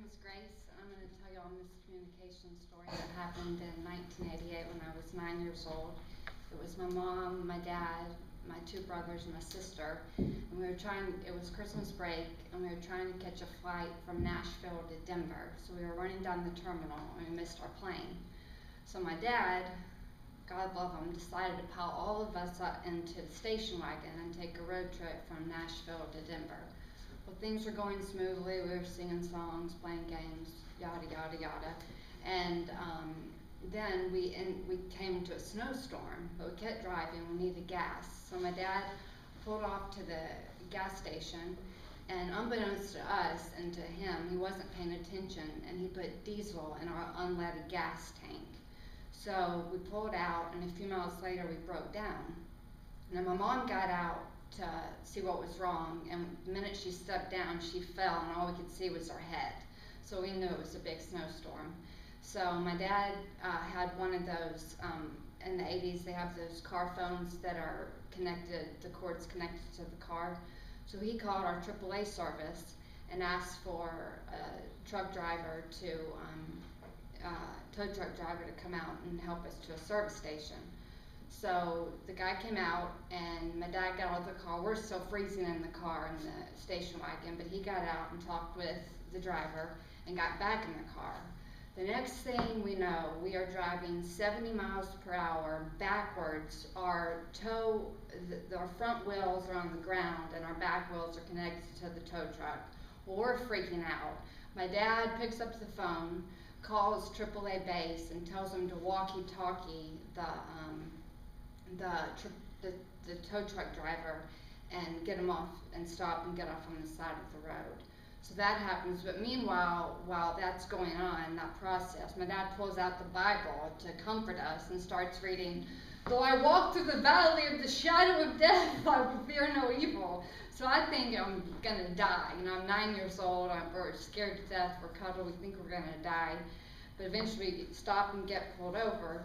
name's Grace. I'm going to tell you a miscommunication story that happened in 1988 when I was 9 years old. It was my mom, my dad, my two brothers, and my sister. And it was Christmas break, and we were trying to catch a flight from Nashville to Denver. So we were running down the terminal, and we missed our plane. So my dad, God love him, decided to pile all of us up into the station wagon and take a road trip from Nashville to Denver. Well, things were going smoothly. We were singing songs, playing games, yada, yada, yada. And then we came to a snowstorm, but we kept driving. We needed gas. So my dad pulled off to the gas station, and unbeknownst to us and to him, he wasn't paying attention, and he put diesel in our unleaded gas tank. So we pulled out, and a few miles later we broke down. Now my mom got out to see what was wrong, and the minute she stepped down, she fell, and all we could see was her head. So we knew it was a big snowstorm. So my dad had one of those, in the 80s, they have those car phones that are connected, the cord's connected to the car. So he called our AAA service and asked for a truck driver to, tow truck driver to come out and help us to a service station. So the guy came out, and my dad got out of the car. We're still freezing in the car in the station wagon, but he got out and talked with the driver and got back in the car. The next thing we know, we are driving 70 miles per hour backwards. Our front wheels are on the ground, and our back wheels are connected to the tow truck. Well, we're freaking out. My dad picks up the phone, calls AAA base, and tells them to walkie-talkie the tow truck driver and get him off and stop and get off on the side of the road. So that happens, but meanwhile, while that's going on, that process, my dad pulls out the Bible to comfort us and starts reading, "Though I walk through the valley of the shadow of death, I will fear no evil." So I think I'm gonna die. You know, I'm 9 years old, we're scared to death, we're cuddled, we think we're gonna die. But eventually we stop and get pulled over.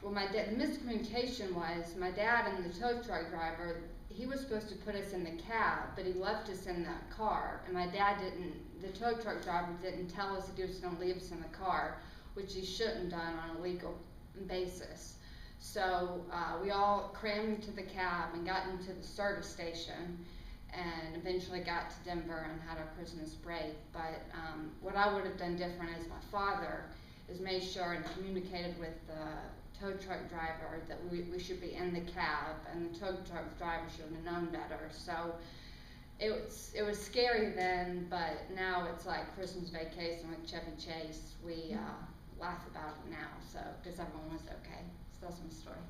Well, the miscommunication was my dad and the tow truck driver, he was supposed to put us in the cab, but he left us in the car. And my dad the tow truck driver didn't tell us that he was going to leave us in the car, which he shouldn't have done on a legal basis. So we all crammed into the cab and got into the service station, and eventually got to Denver and had our Christmas break. But what I would have done different as my father is made sure and communicated with the tow truck driver that we should be in the cab, and the tow truck driver should have known better. So it was scary then, but now it's like Christmas Vacation with Chevy Chase. We laugh about it now, so because everyone was okay. So that's my story.